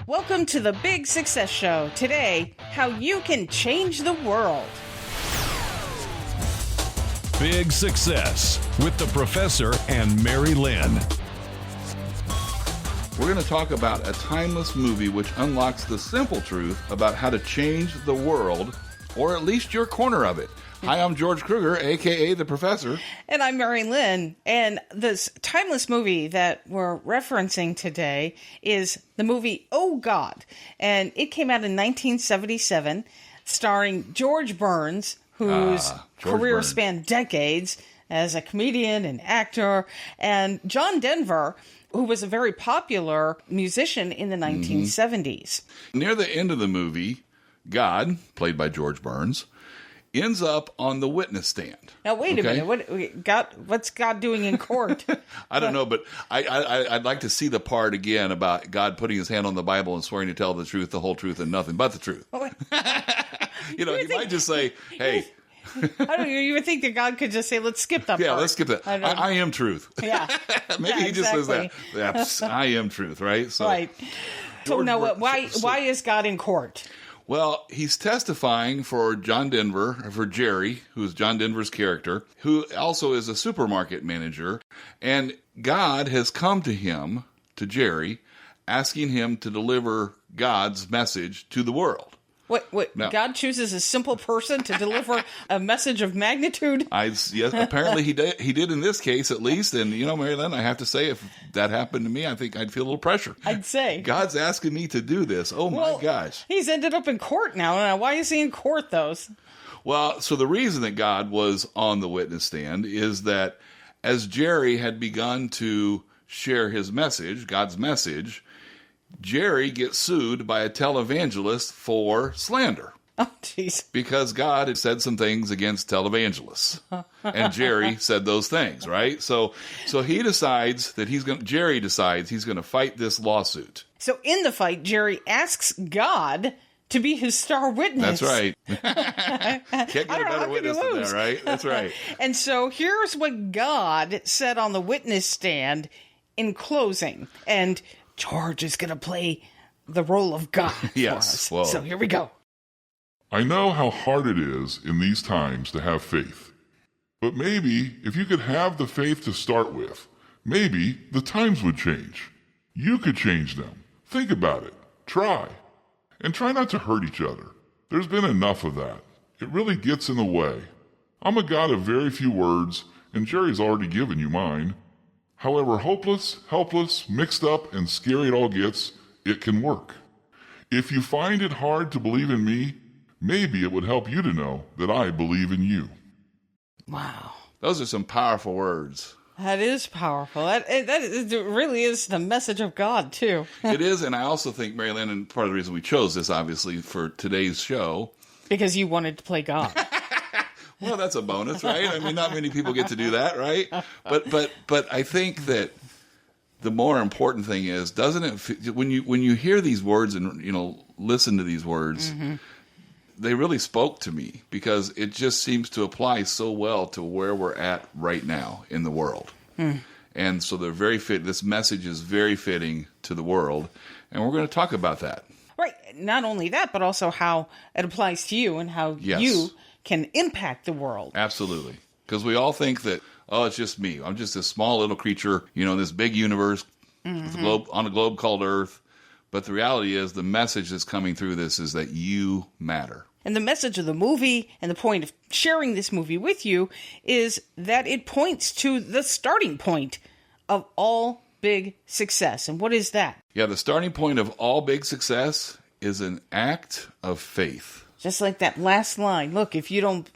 Welcome to the Big Success Show. Today, how you can change the world. Big Success with the Professor and Mary-Lynn. We're going to talk about a timeless movie which unlocks the simple truth about how to change the world, or at least your corner of it. Hi, I'm George Kruger, a.k.a. The Professor. And I'm Mary-Lynn. And this timeless movie that we're referencing today is the movie Oh, God. And it came out in 1977, starring George Burns, whose career spanned decades as a comedian and actor, and John Denver, who was a very popular musician in the 1970s. Near the end of the movie, God, played by George Burns, ends up on the witness stand. Now, wait a minute. What's God doing in court? I don't know, but I'd like to see the part again about God putting his hand on the Bible and swearing to tell the truth, the whole truth, and nothing but the truth. He might just say, hey. I don't even think that God could just say, let's skip that part. Yeah, let's skip that. I am truth. Yeah. Maybe he just says that. That's, I am truth, right? So, right. So now, why is God in court? Well, he's testifying for John Denver, for Jerry, who's John Denver's character, who also is a supermarket manager. And God has come to him, to Jerry, asking him to deliver God's message to the world. What? Now, God chooses a simple person to deliver a message of magnitude? Yes, apparently he did in this case, at least. And, Mary-Lynn, I have to say, if that happened to me, I think I'd feel a little pressure. I'd say. God's asking me to do this. Oh, my gosh. He's ended up in court now. Why is he in court, though? Well, so the reason that God was on the witness stand is that as Jerry had begun to share his message, God's message, Jerry gets sued by a televangelist for slander. Oh, jeez. Because God had said some things against televangelists. And Jerry said those things, right? So he decides that Jerry decides he's going to fight this lawsuit. So in the fight, Jerry asks God to be his star witness. That's right. Can't get a better witness than that, right? That's right. And so here's what God said on the witness stand in closing. And George is going to play the role of God yes. for us. So here we go. I know how hard it is in these times to have faith. But maybe if you could have the faith to start with, maybe the times would change. You could change them. Think about it. Try. And try not to hurt each other. There's been enough of that. It really gets in the way. I'm a God of very few words, and Jerry's already given you mine. However hopeless, helpless, mixed up, and scary it all gets, it can work. If you find it hard to believe in me, maybe it would help you to know that I believe in you. Wow. Those are some powerful words. That is powerful. That really is the message of God, too. It is, and I also think, Mary-Lynn, and part of the reason we chose this, obviously, for today's show. Because you wanted to play God. Well, that's a bonus, right? I mean, not many people get to do that, right? But I think that the more important thing is, doesn't it? When you hear these words and listen to these words, they really spoke to me because it just seems to apply so well to where we're at right now in the world. And so they're very fit. This message is very fitting to the world, and we're going to talk about that. Right. Not only that, but also how it applies to you and how you can impact the world. Absolutely. Because we all think that, it's just me. I'm just this small little creature, in this big universe on a globe called Earth. But the reality is the message that's coming through this is that you matter. And the message of the movie and the point of sharing this movie with you is that it points to the starting point of all big success. And what is that? Yeah, the starting point of all big success is an act of faith. Just like that last line. Look, if you don't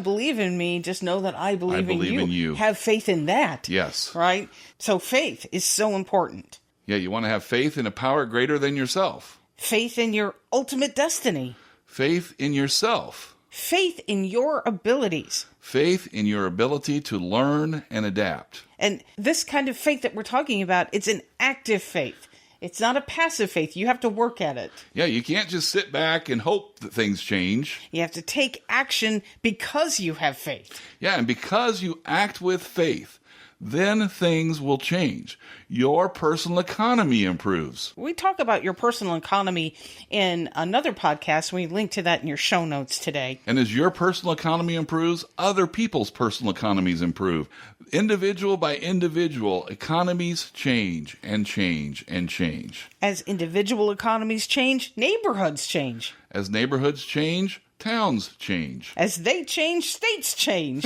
believe in me, just know that I believe in you. Have faith in that. Yes. Right? So faith is so important. Yeah, you want to have faith in a power greater than yourself. Faith in your ultimate destiny. Faith in yourself. Faith in your abilities. Faith in your ability to learn and adapt. And this kind of faith that we're talking about, it's an active faith. It's not a passive faith. You have to work at it. Yeah, you can't just sit back and hope that things change. You have to take action because you have faith. Yeah, and because you act with faith, then things will change. Your personal economy improves. We talk about your personal economy in another podcast. We link to that in your show notes today. And as your personal economy improves, other people's personal economies improve. Individual by individual, economies change and change and change. As individual economies change, neighborhoods change. As neighborhoods change, towns change. As they change, states change.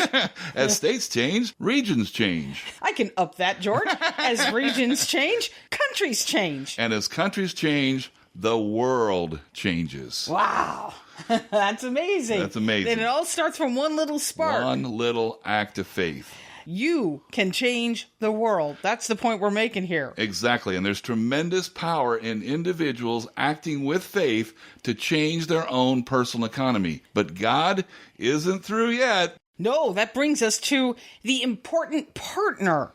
As states change, regions change. I can up that, George. As regions change, countries change. And as countries change, the world changes. Wow. That's amazing. That's amazing. And it all starts from one little spark. One little act of faith. You can change the world. That's the point we're making here. Exactly. And there's tremendous power in individuals acting with faith to change their own personal economy. But God isn't through yet. No, that brings us to the important partner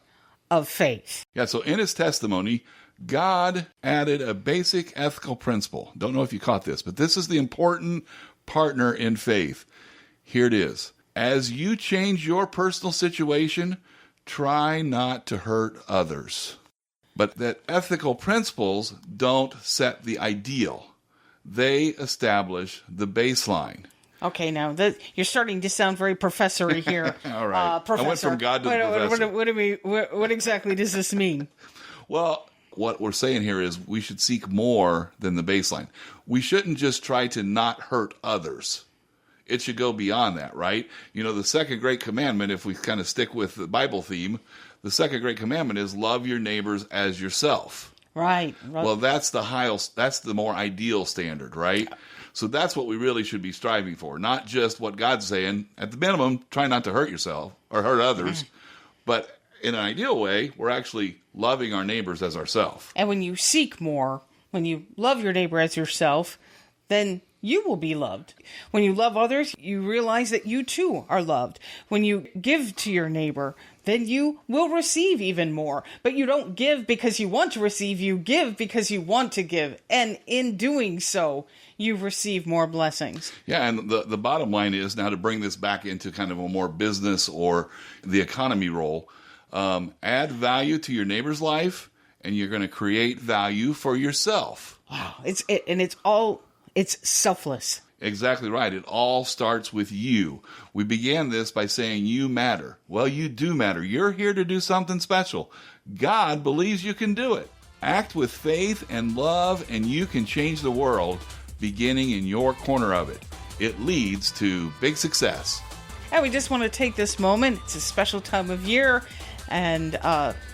of faith. Yeah, so in his testimony, God added a basic ethical principle. Don't know if you caught this, but this is the important partner in faith. Here it is. As you change your personal situation, try not to hurt others. But that ethical principles don't set the ideal. They establish the baseline. Okay, now you're starting to sound very professory here. All right. Professor. I went from God to the professor. What exactly does this mean? Well, what we're saying here is we should seek more than the baseline. We shouldn't just try to not hurt others. It should go beyond that, right? You know, the second great commandment, if we kind of stick with the Bible theme, the second great commandment is love your neighbors as yourself. Right. Well, that's the more ideal standard, right? So that's what we really should be striving for, not just what God's saying. At the minimum, try not to hurt yourself or hurt others, but in an ideal way, we're actually loving our neighbors as ourselves. And when you seek more, when you love your neighbor as yourself, then you will be loved. When you love others, you realize that you too are loved. When you give to your neighbor, then you will receive even more. But you don't give because you want to receive, you give because you want to give. And in doing so, you receive more blessings. Yeah, and the bottom line is, now to bring this back into kind of a more business or the economy role, add value to your neighbor's life, and you're going to create value for yourself. Wow, it's selfless. Exactly right. It all starts with you. We began this by saying you matter. Well, you do matter. You're here to do something special. God believes you can do it. Act with faith and love, and you can change the world, beginning in your corner of it. It leads to big success. And we just want to take this moment. It's a special time of year. And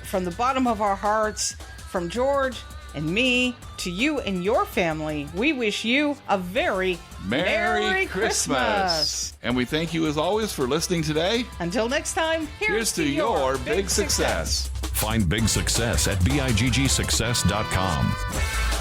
from the bottom of our hearts, from George and me to you and your family, we wish you a very Merry Christmas. And we thank you as always for listening today. Until next time, here's to your big success. Find big success at biggsuccess.com.